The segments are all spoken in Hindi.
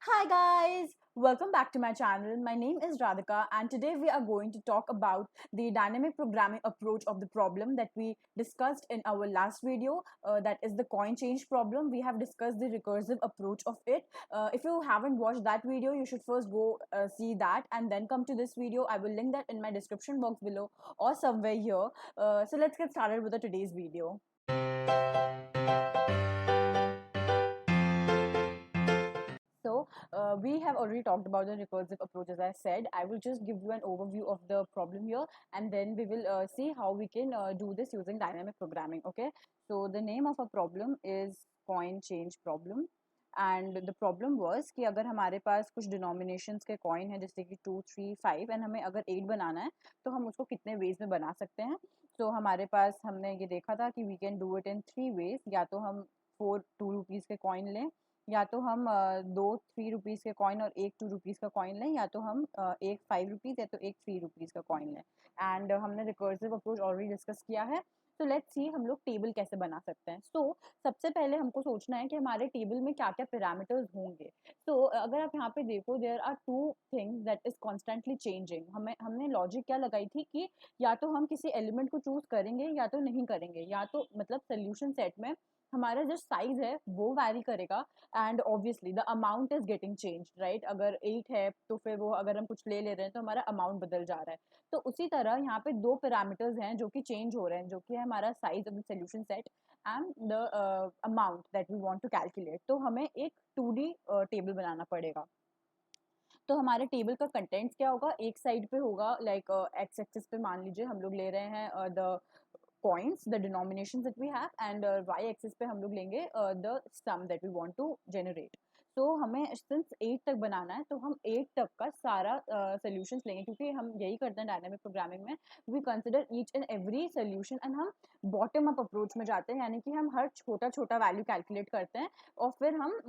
Hi guys, welcome back to my channel. My name is Radhika and today we are going to talk about the dynamic programming approach of the problem that we discussed in our last video, that is the coin change problem. We have discussed the recursive approach of it. If you haven't watched that video, you should first go see that and then come to this video. I will link that in my description box below or somewhere here. So let's get started with today's video. So we have already talked about the recursive approach. As I said, I will just give you an overview of the problem here and then we will see how we can do this using dynamic programming. Okay, so the name of a problem is coin change problem and the problem was कि अगर हमारे पास कुछ डिनोमिनेशंस के कॉइन है जैसे कि 2, 3, 5 एंड हमें अगर 8 बनाना है तो हम उसको कितने वेज में बना सकते हैं. तो हमारे पास हमने ये देखा था कि we can do it in 3 ways. या तो हम 4 2 रुपीज़ के कॉइन लें, या तो हम 2 3 रुपीज़ के कॉइन और एक 2 रुपीज़ का कॉइन लें, या तो हम एक 5 रुपीज़ या तो एक 3 रुपीज़ का कॉइन लें. एंड हमने रिकर्सिव अप्रोच ऑलरेडी डिस्कस किया है. तो लेट्स सी हम लोग टेबल कैसे बना सकते हैं. सबसे पहले हमको सोचना है कि हमारे टेबल में क्या क्या पैरामीटर्स होंगे. अगर आप यहाँ पे देखो, there are two things that is constantly changing. हमने लॉजिक क्या लगाई थी कि या तो हम किसी एलिमेंट को चूज करेंगे या तो नहीं करेंगे. या तो मतलब सोल्यूशन सेट में हमारा जो साइज है वो वैरी करेगा and obviously the amount is getting change, right. अगर 8 है तो फिर वो अगर हम कुछ ले रहे हैं तो हमारा अमाउंट बदल जा रहा है. तो उसी तरह यहाँ पे दो पैरामीटर्स हैं जो कि चेंज हो रहे हैं, जो कि है हमारा size of the solution set and the amount that we want to calculate. तो हमें एक 2D टेबल बनाना पड़ेगा. तो हमारे टेबल का कंटेंट्स क्या होगा, एक साइड पे होगा लाइक एक्स एक्सिस पे मान लीजिए हम लोग ले रहे हैं the coins, the denominations that we have, and y axis पे हम लोग लेंगे the sum that we want to generate. तो हमें सिंस 8 तक बनाना है तो हम 8 तक का सारा सोल्यूशंस लेंगे, क्योंकि हम यही करते हैं डायनामिक प्रोग्रामिंग में. We consider each and every solution and हम बॉटम अप अप्रोच में जाते हैं, यानी कि हम हर छोटा छोटा वैल्यू कैलकुलेट करते हैं और फिर हम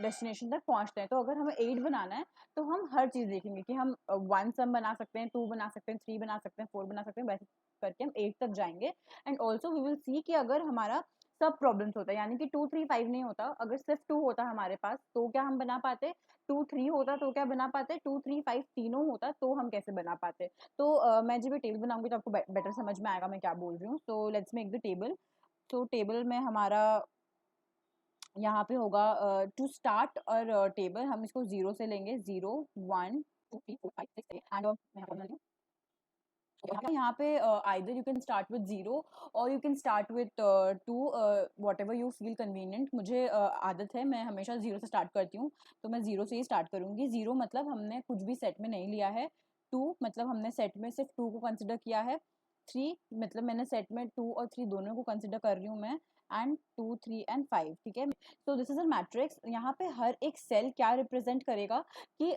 डेस्टिनेशन तक पहुंचते हैं. तो अगर हमें 8 बनाना है तो हम हर चीज़ देखेंगे कि हम 1 सम बना सकते हैं, 2 बना सकते हैं, 3 बना सकते हैं, 4 बना सकते हैं, वैसे करके हम 8 तक जाएंगे. And also we will see कि अगर हमारा सब प्रॉब्लम्स होता है, यानी कि 2 3 5 नहीं होता, अगर सिर्फ 2 होता हमारे पास तो क्या हम बना पाते, 2 3 होता तो क्या बना पाते, 2 3 5 तीनों होता तो हम कैसे बना पाते. मैं जब ये टेबल बनाऊंगी तो आपको बेटर समझ में आएगा मैं क्या बोल रही हूँ. So let's make the table. तो टेबल में हमारा यहाँ पे होगा टू स्टार्ट और टेबल हम इसको 0 से लेंगे. 0 1 2 3 4 5 6 एंड यहाँ पे either you can start with 0 और you can start with 2, what ever you feel convenient. मुझे आदत है, मैं हमेशा 0 से स्टार्ट करती हूँ तो मैं 0 से ही स्टार्ट करूँगी. 0 मतलब हमने कुछ भी सेट में नहीं लिया है. 2 मतलब हमने सेट में सिर्फ 2 को कंसिडर किया है. 3 मतलब मैंने सेट में 2 और 3 दोनों को कंसिडर कर रही हूँ मैं. And 2 3 and 5. ठीक है. So this is a matrix. यहाँ पे हर एक सेल क्या रिप्रेजेंट करेगा कि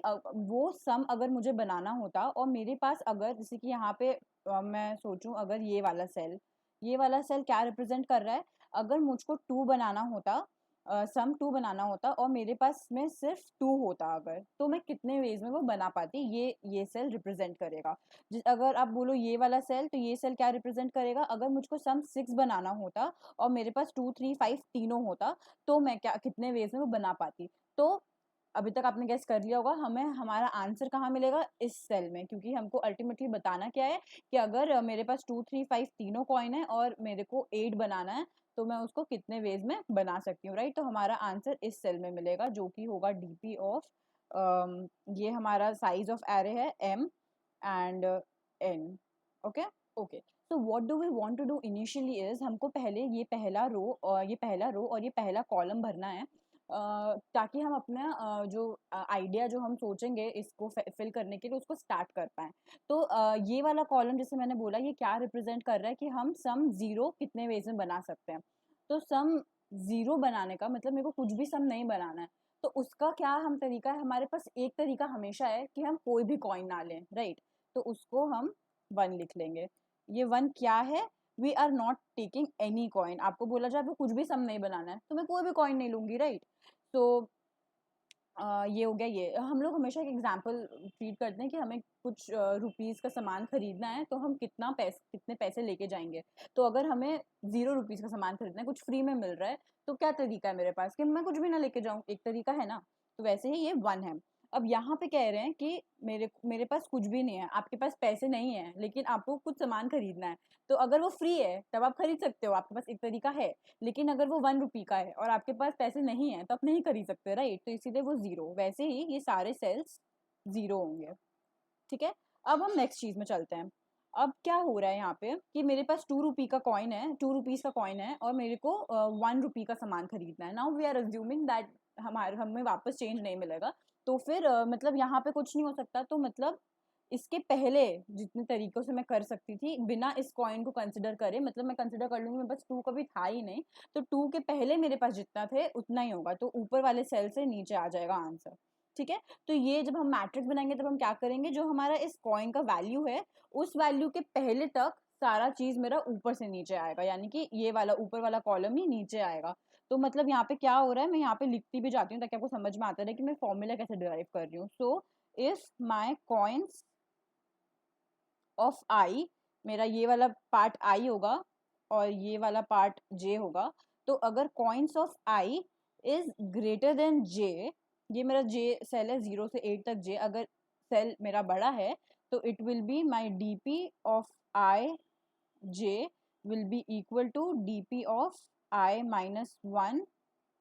वो सम अगर मुझे बनाना होता और मेरे पास अगर जैसे कि यहाँ पे मैं सोचूं अगर ये वाला सेल क्या रिप्रेजेंट कर रहा है. अगर मुझको 2 बनाना होता, सम 2 बनाना होता और मेरे पास में सिर्फ 2 होता अगर, तो मैं कितने वेज में वो बना पाती, ये सेल रिप्रेजेंट करेगा. अगर आप बोलो ये वाला सेल, तो ये सेल क्या रिप्रेजेंट करेगा, अगर मुझको सम 6 बनाना होता और मेरे पास 2 3 5 तीनों होता तो मैं क्या कितने वेज में वो बना पाती. तो अभी तक आपने गेस कर लिया होगा हमें हमारा आंसर कहाँ मिलेगा, इस सेल में, क्योंकि हमको अल्टीमेटली बताना क्या है कि अगर मेरे पास 2 3 5 तीनों कॉइन है और मेरे को 8 बनाना है तो मैं उसको कितने वेज में बना सकती हूँ, राइट. तो हमारा आंसर इस सेल में मिलेगा जो कि होगा डीपी ऑफ ये हमारा साइज ऑफ एरे है m and n. Okay okay. तो what do we want to do initially is हमको पहले ये पहला रो और ये पहला कॉलम भरना है, ताकि हम अपना जो आइडिया जो हम सोचेंगे इसको फिल करने के लिए उसको स्टार्ट कर पाएँ. ये वाला कॉलम जैसे मैंने बोला ये क्या रिप्रेजेंट कर रहा है कि हम सम 0 कितने वेज में बना सकते हैं. तो सम 0 बनाने का मतलब मेरे को कुछ भी सम नहीं बनाना है. तो उसका क्या हम तरीका है, हमारे पास एक तरीका हमेशा है कि हम कोई भी कॉइन ना लें, राइट. तो उसको हम 1 लिख लेंगे. ये 1 क्या है, we are not taking any coin. आपको बोला जाए आपको कुछ भी सम नहीं बनाना है तो मैं कोई भी कॉइन नहीं लूंगी, राइट. तो ये हो गया. ये हम लोग हमेशा एक एग्जांपल ट्रीट करते हैं कि हमें कुछ रुपीज़ का सामान खरीदना है तो हम कितने पैसे लेके जाएंगे. तो अगर हमें 0 रुपीज़ का सामान खरीदना है, कुछ फ्री में मिल रहा है, तो क्या तरीका है मेरे पास कि मैं कुछ भी ना लेके जाऊँ, एक तरीका है ना. तो वैसे ही ये 1 है। अब यहाँ पे कह रहे हैं कि मेरे पास कुछ भी नहीं है, आपके पास पैसे नहीं है, लेकिन आपको कुछ सामान खरीदना है। तो अगर वो फ्री है तब आप खरीद सकते हो, आपके पास एक तरीका है। लेकिन अगर वो 1 रुपी का है और आपके पास पैसे नहीं है तो आप नहीं खरीद सकते, राइट? तो इसीलिए वो 0। वैसे ही ये सारे सेल्स 0 होंगे। ठीक है, अब हम नेक्स्ट चीज में चलते हैं। अब क्या हो रहा है यहाँ पे कि मेरे पास 2 रुपी का कॉइन है, 2 रुपीज का कॉइन है, और मेरे को 1 रुपी का सामान खरीदना है। Now we are assuming that हमें वापस चेंज नहीं मिलेगा। तो फिर मतलब यहाँ पे कुछ नहीं हो सकता। तो मतलब इसके पहले जितने तरीकों से मैं कर सकती थी बिना इस कॉइन को कंसिडर करे, मतलब मैं कंसिडर कर लूंगी, मेरे पास 2 कभी था ही नहीं, तो 2 के पहले मेरे पास जितना थे उतना ही होगा, तो ऊपर वाले सेल से नीचे आ जाएगा आंसर। ठीक है, तो ये जब हम मैट्रिक्स बनाएंगे तब हम क्या करेंगे, जो हमारा इस कॉइन का वैल्यू है उस वैल्यू के पहले तक सारा चीज मेरा ऊपर से नीचे आएगा, यानी कि ये वाला ऊपर वाला कॉलम ही नीचे आएगा। तो मतलब यहाँ पे क्या हो रहा है, मैं यहाँ पे लिखती भी जाती हूँ ताकि आपको समझ में आता रहे कि मैं फॉर्मूला कैसे डिराइव कर रही हूँ। So if my coins of I, मेरा ये वाला पार्ट आई होगा और ये वाला पार्ट जे होगा। तो अगर coins of I is greater than J, ये मेरा जे सेल है 0 से 8 तक जे, अगर सेल मेरा बड़ा है तो it will be my DP of I J will be equal to DP of I minus 1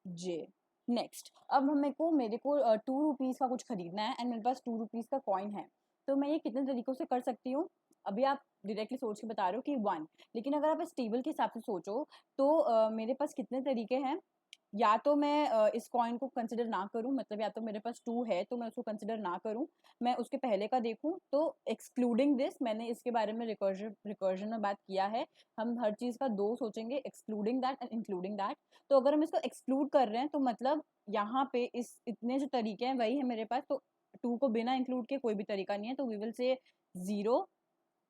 J. Next, अब मेरे को 2 रुपीज का कुछ खरीदना है एंड मेरे पास 2 रुपीज का कॉइन है। तो मैं ये कितने तरीकों से कर सकती हूँ? अभी आप डायरेक्टली सोच के बता रहे हो कि 1, लेकिन अगर आप इस टेबल के हिसाब से सोचो तो मेरे पास कितने तरीके हैं। या तो मैं इस कॉइन को कंसिडर ना करूं, मतलब या तो मेरे पास 2 है तो मैं उसको कंसिडर ना करूं, मैं उसके पहले का देखूं। तो एक्सक्लूडिंग दिस, मैंने इसके बारे में रिकर्जन में बात किया है, हम हर चीज का 2 सोचेंगे, excluding that and including that. तो अगर हम इसको एक्सक्लूड कर रहे हैं तो मतलब यहाँ पे इस इतने जो तरीके हैं वही है मेरे पास, तो 2 को बिना इंक्लूड के कोई भी तरीका नहीं है, तो वी विल से 0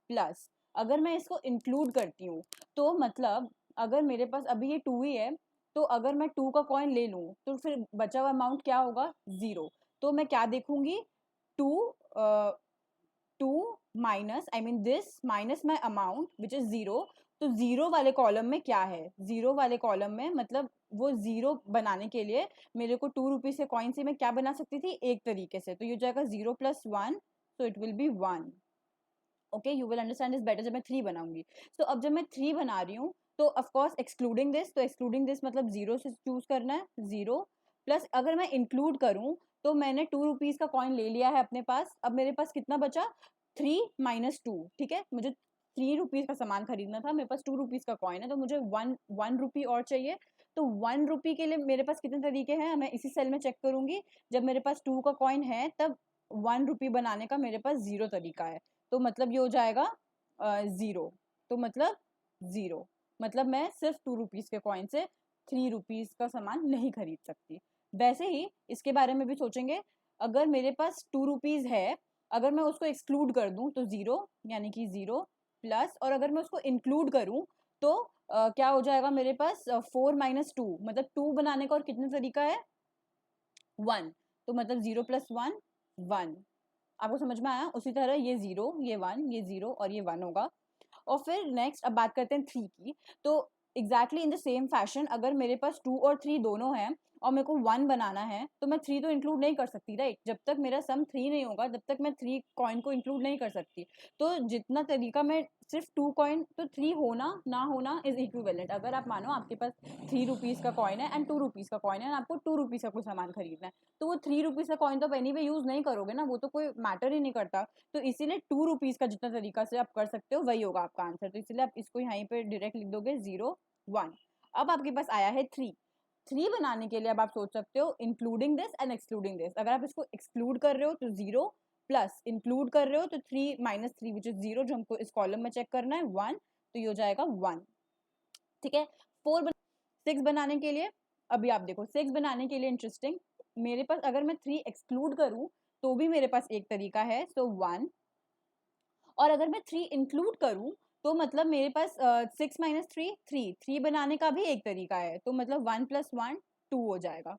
प्लस। अगर मैं इसको इंक्लूड करती हूँ तो मतलब अगर मेरे पास अभी ये 2 ही है, तो अगर मैं 2 का कॉइन ले लूँ तो फिर बचा हुआ अमाउंट क्या होगा? 0। तो मैं क्या देखूंगी? 2 2 minus, I mean this minus my amount which is 0। तो 0 वाले कॉलम में क्या है? 0 वाले कॉलम में मतलब वो 0 बनाने के लिए मेरे को 2 रुपीज के कॉइन से मैं क्या बना सकती थी? एक तरीके से, तो ये जाएगा 0 plus 1, so it will B 1। Okay, you will understand this better जब मैं 3 बनाऊंगी। तो अब जब मैं 3 बना रही हूँ तो ऑफ कोर्स एक्सक्लूडिंग दिस, तो एक्सक्लूडिंग दिस मतलब 0 से चूज करना है, 0 प्लस। अगर मैं इंक्लूड करूँ तो मैंने 2 रुपीज का कॉइन ले लिया है अपने पास, अब मेरे पास कितना बचा? 3 माइनस 2। ठीक है, मुझे 3 रुपीज का सामान खरीदना था, मेरे पास 2 रुपीज का कॉइन है, तो मुझे 1 रुपी और चाहिए। तो 1 रुपी के लिए मेरे पास कितने तरीके हैं, मैं इसी सेल में चेक करूंगी। जब मेरे पास 2 का कॉइन है तब 1 रुपी बनाने का मेरे पास 0 तरीका है, तो मतलब ये हो जाएगा 0। तो मतलब 0, मतलब मैं सिर्फ 2 रुपीज के कॉइन से 3 रुपीज का सामान नहीं खरीद सकती। वैसे ही इसके बारे में भी सोचेंगे, अगर मेरे पास 2 रुपीज है, अगर मैं उसको एक्सक्लूड कर दूं तो 0, यानी कि 0 प्लस, और अगर मैं उसको इंक्लूड करूं तो क्या हो जाएगा मेरे पास? 4 माइनस 2, मतलब 2 बनाने का और कितने तरीका है? 1। तो मतलब 0 प्लस 1 1। आपको समझ में आया? उसी तरह ये 0, ये 1, ये 0 और ये 1 होगा। और फिर नेक्स्ट अब बात करते हैं 3 की। तो exactly in the same fashion, अगर मेरे पास 2 और 3 दोनों हैं और मेरे को 1 बनाना है तो मैं 3 तो इंक्लूड नहीं कर सकती, राइट? जब तक मेरा सम 3 नहीं होगा तब तक मैं 3 कॉइन को इंक्लूड नहीं कर सकती। तो जितना तरीका मैं सिर्फ 2 कॉइन, तो 3 होना ना होना इज इक्विवेलेंट। अगर आप मानो आपके पास 3 रुपीज का कॉइन है एंड 2 रुपीज का कॉइन है एंड आपको 2 रुपीज का कोई सामान खरीदना है, तो वो 3 रुपीज का कॉइन तो एनी वे यूज नहीं करोगे ना, वो तो कोई मैटर ही नहीं करता। तो इसीलिए 2 रुपीज का जितना तरीका से आप कर सकते हो वही होगा आपका आंसर। तो इसलिए आप इसको यहीं पे डायरेक्ट लिख दोगे 0 1। अब आपके पास आया है 3। 3 बनाने के लिए अब आप सोच सकते हो including this and excluding this. अगर आप इसको एक्सक्लूड कर रहे हो तो 0 प्लस, इंक्लूड कर रहे हो तो 3 माइनस 3 विच इज 0, जो हमको इस कॉलम में चेक करना है 1, तो ये हो जाएगा 1। ठीक है, 6 बनाने के लिए, अभी आप देखो 6 बनाने के लिए इंटरेस्टिंग, मेरे पास अगर मैं 3 एक्सक्लूड करूं तो भी मेरे पास एक तरीका है, सो 1। और अगर मैं 3 इंक्लूड करूं तो मतलब मेरे पास 6 माइनस 3 3, 3 बनाने का भी एक तरीका है, तो मतलब 1 प्लस 1 2 हो जाएगा,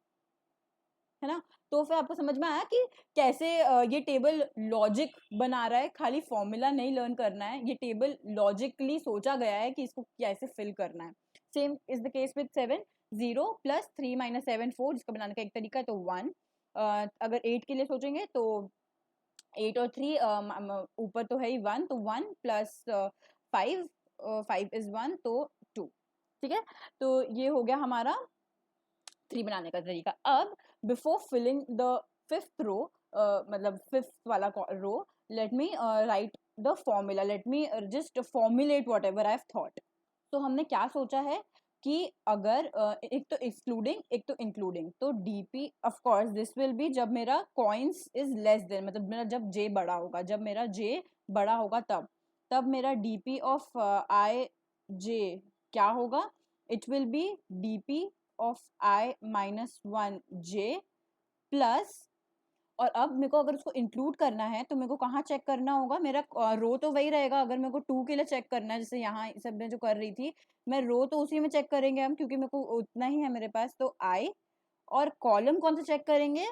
है ना? तो फिर आपको समझ में आया कि कैसे ये टेबल लॉजिक बना रहा है, खाली फॉर्मूला नहीं लर्न करना है, ये टेबल लॉजिकली सोचा गया है कि इसको कैसे फिल करना है। Same is the case with 7। 0 plus 3 minus 7 4, जिसका बनाने का एक तरीका है, तो 1। अगर 8 के लिए सोचेंगे तो 8 और 3 ऊपर तो है ही 1, तो 1 प्लस 5, 5 इज 1 तो 2। ठीक है, तो ये हो गया हमारा 3 बनाने का तरीका। अब before filling the fifth row, मतलब फिफ्थ वाला row, let me write the formula, let me just formulate whatever I have thought. तो हमने क्या सोचा है कि अगर एक तो एक्सक्लूडिंग एक तो इंक्लूडिंग, तो DP of course this will be जब मेरा कॉइन्स इज लेस देन, मतलब मेरा जब जे बड़ा होगा, जब मेरा जे बड़ा होगा तब मेरा डीपी ऑफ आई जे क्या होगा, it will B DP of I minus 1 J plus. और अब मेरे को अगर उसको इंक्लूड करना है तो मेरे को कहाँ चेक करना होगा, मेरा रो तो वही रहेगा। अगर मेरे को 2 के लिए चेक करना है, जैसे यहाँ सब में जो कर रही थी मैं, रो तो उसी में चेक करेंगे हम, क्योंकि मेरे को उतना ही है मेरे पास, तो आई। और कॉलम कौन सा चेक करेंगे,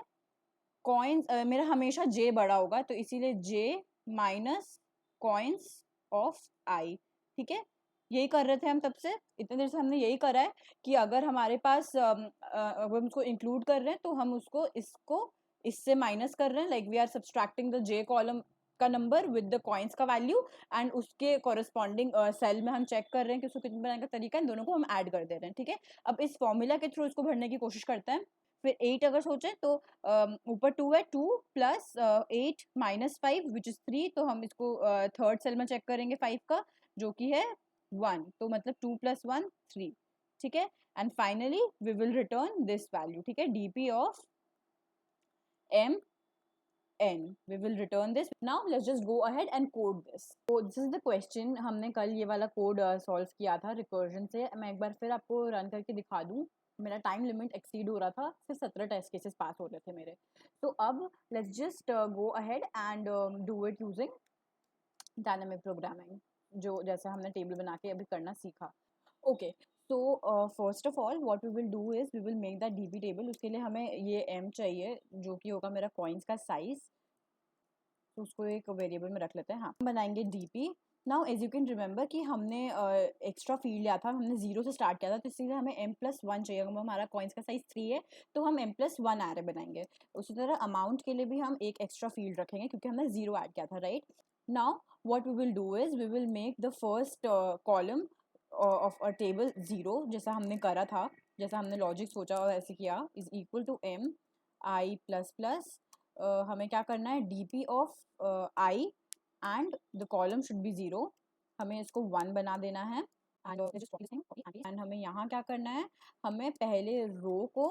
कॉइन्स, मेरा हमेशा जे बड़ा होगा, तो इसीलिए जे माइनस कॉइन्स ऑफ आई। ठीक है, यही कर रहे थे हम तब से, इतने देर से हमने यही करा है कि अगर हमारे पास अगर हम उसको इंक्लूड कर रहे हैं तो हम उसको इसको इससे माइनस कर रहे हैं, like we are subtracting the J column का नंबर विद द कॉइन्स का वैल्यू, एंड उसके कॉरेस्पॉन्डिंग सेल में हम चेक कर रहे हैं कि उसको कितने बनाने का तरीका है, इन दोनों को हम ऐड कर दे रहे हैं। ठीक है, अब इस फॉर्मूला के थ्रू इसको भरने की कोशिश करते हैं। फिर 8 अगर सोचे तो ऊपर 2 है, 2 प्लस 8 माइनस 5 विच इज 3, तो हम इसको थर्ड सेल में चेक करेंगे 5 का, जो कि है 1, तो मतलब 2 प्लस 1 3। ठीक है, and finally we will return this value. ठीक है, DP of M n, we will return this. Now let's just go ahead and code this. So this is the question, हमने कल ये वाला कोड सॉल्व किया था रिकर्जन से। मैं एक बार फिर आपको रन करके दिखा दूं, मेरा टाइम लिमिट एक्सीड हो रहा था, सिर्फ 17 टेस्ट केसेस पास हो रहे थे मेरे। तो अब let's just go ahead and do it using dynamic programming, जो जैसे हमने टेबल बना के अभी करना सीखा। ओके, तो first of all what we will do is we will make that DB table. उसके लिए हमें ये m चाहिए, जो कि होगा मेरा कॉइन्स का साइज, तो उसको एक वेरिएबल में रख लेते हैं। हाँ, हम बनाएंगे DP. Now as you can remember कि हमने एक्स्ट्रा फील्ड लिया था, हमने 0 से स्टार्ट किया था, तो इसलिए हमें m+1 चाहिए। अगर हमारा कॉइन्स का साइज 3 है तो हम m+1 एरे बनाएंगे। उसी तरह अमाउंट के लिए भी हम एक एक्स्ट्रा फील्ड रखेंगे, क्योंकि हमने 0 ऐड किया था, right. Now what we will do is we will make the first column of a table 0, जैसा हमने करा था, जैसा हमने लॉजिक सोचा और ऐसे किया, is equal to m i plus plus, हमें क्या करना है, DP of I and the column should be 0, हमें इसको 1 बना देना है। एंड हमें यहाँ क्या करना है, हमें पहले रो को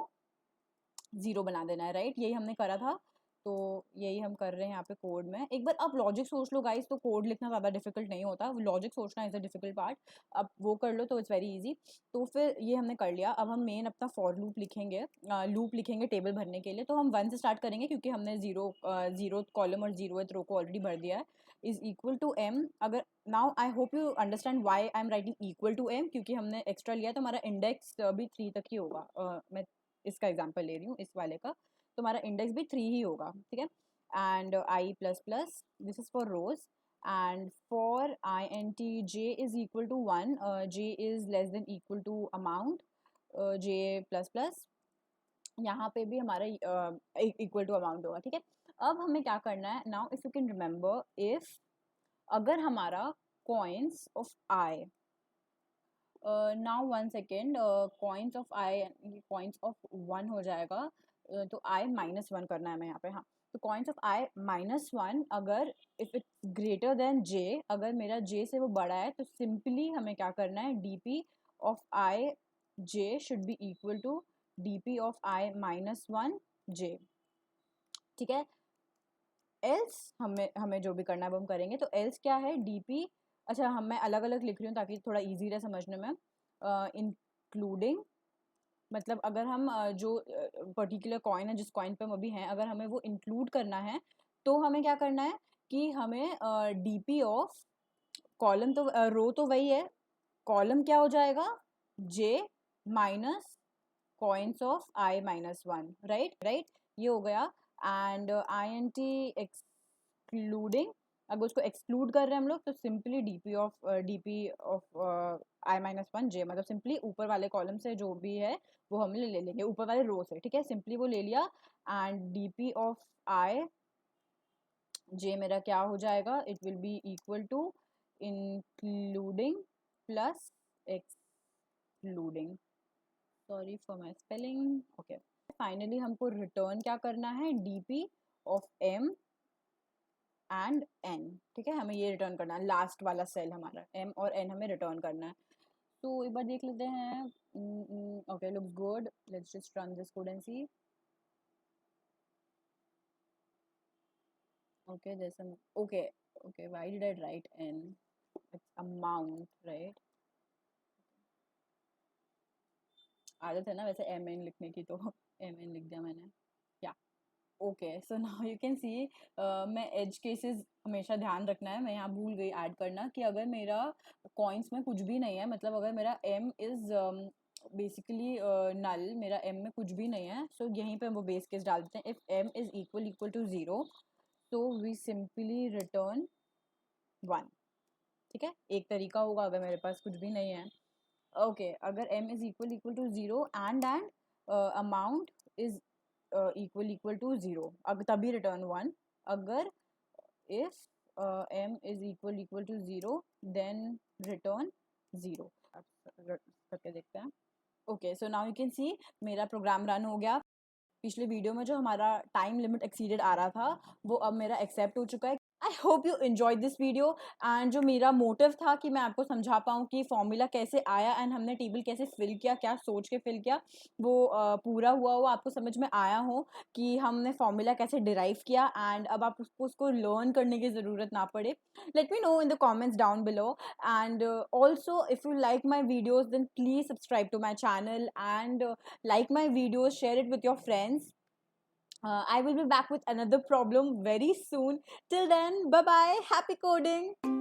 0 बना देना है, राइट। यही हमने करा था, तो यही हम कर रहे हैं यहाँ पे कोड में। एक बार आप लॉजिक सोच लो गाइस, तो कोड लिखना ज़्यादा डिफिकल्ट नहीं होता, लॉजिक सोचना इज अ डिफिकल्ट पार्ट। अब वो कर लो तो इट्स वेरी इजी। तो फिर ये हमने कर लिया। अब हम मेन अपना फॉर लूप लिखेंगे टेबल भरने के लिए। तो हम 1 से स्टार्ट करेंगे, क्योंकि हमने जीरो कॉलम और 0th रो को ऑलरेडी भर दिया है। इज इक्वल टू m, अगर now I hope you understand why I am writing equal to m, क्योंकि हमने एक्स्ट्रा लिया तो हमारा इंडेक्स भी 3 तक ही होगा। मैं इसका एग्जाम्पल ले रही हूँ, इस वाले का, तो हमारा इंडेक्स भी 3 ही होगा। ठीक है, and I plus plus, this is for rows, and for I N T J is equal to 1, J is less than equal to amount, J plus plus, यहाँ पे भी हमारा इक्वल टू अमाउंट होगा। ठीक है, अब हमें क्या करना है, now if you can remember, if अगर हमारा coins of I, now 1 second, coins of I, coins of 1 हो जाएगा, तो आई -1 करना है हमें यहाँ पे। हाँ, तो कॉइन्स ऑफ आई -1, अगर इफ इट्स ग्रेटर देन जे, अगर मेरा जे से वो बड़ा है, तो सिंपली हमें क्या करना है, DP of I J should be equal to DP of I -1 J. ठीक है, एल्स हमें हमें जो भी करना है वो हम करेंगे। तो एल्स क्या है, डीपी, अच्छा हम मैं अलग अलग लिख रही हूँ ताकि थोड़ा इजी रहे समझने में। इंक्लूडिंग, मतलब अगर हम जो पर्टिकुलर कॉइन है, जिस कॉइन पे हम अभी हैं, अगर हमें वो इंक्लूड करना है, तो हमें क्या करना है कि हमें डीपी ऑफ कॉलम, तो रो तो वही है, कॉलम क्या हो जाएगा, J minus coins of I -1, right right, ये हो गया। And I N T excluding अगर उसको एक्सक्लूड कर रहे हैं हम लोग तो simply D P of I-1 j, मतलब सिंपली ऊपर वाले कॉलम से जो भी है वो हम ले लेंगे, ऊपर वाले रो से, ठीक है, सिंपली वो ले लिया। And D P of I j मेरा क्या हो जाएगा, it will be equal to including plus excluding, sorry for my spelling, okay. Finally हमको रिटर्न क्या करना है, dp of m and n, ठीक है, हमें ये रिटर्न करना है, लास्ट वाला सेल हमारा m और n हमें रिटर्न करना है। तो एक बार देख लेते हैं, okay looks good, let's just run this code and see. Okay जैसे okay okay, why did I write n, it's amount right, आदत है ना वैसे mn लिखने की, तो mn लिख दिया मैंने, या okay. So now you can सी, मैं एज केसेस हमेशा ध्यान रखना है, मैं यहाँ भूल गई ऐड करना कि अगर मेरा कॉइन्स में कुछ भी नहीं है, मतलब अगर मेरा m इज बेसिकली नल, मेरा m में कुछ भी नहीं है, सो यहीं पे वो बेस केस डाल देते हैं, if m is equal to 0 तो वी सिंपली रिटर्न 1, ठीक है, एक तरीका होगा अगर मेरे पास कुछ भी नहीं है। ओके अगर m is equal to 0 and amount is equal to 0, अगर तभी रिटर्न 1, अगर if m is equal to 0 then return 0, करके देखते हैं। Okay so now you can see मेरा प्रोग्राम रन हो गया। पिछले वीडियो में जो हमारा टाइम लिमिट एक्सीडेड आ रहा था वो अब मेरा एक्सेप्ट हो चुका है। आई hope you enjoyed this video, and जो मेरा मोटिव था कि मैं आपको समझा पाऊँ कि फॉर्मूला कैसे आया एंड हमने टेबल कैसे फिल किया, क्या सोच के फिल किया, वो पूरा हुआ हो, आपको समझ में आया हो कि हमने फॉर्मूला कैसे डिराइव किया, एंड अब आप उसको लर्न करने की ज़रूरत ना पड़े। Let me know in the comments down below, and also if you like my videos then please subscribe to my channel and like my videos, share it with your friends. I will be back with another problem very soon. Till then, bye bye, happy coding.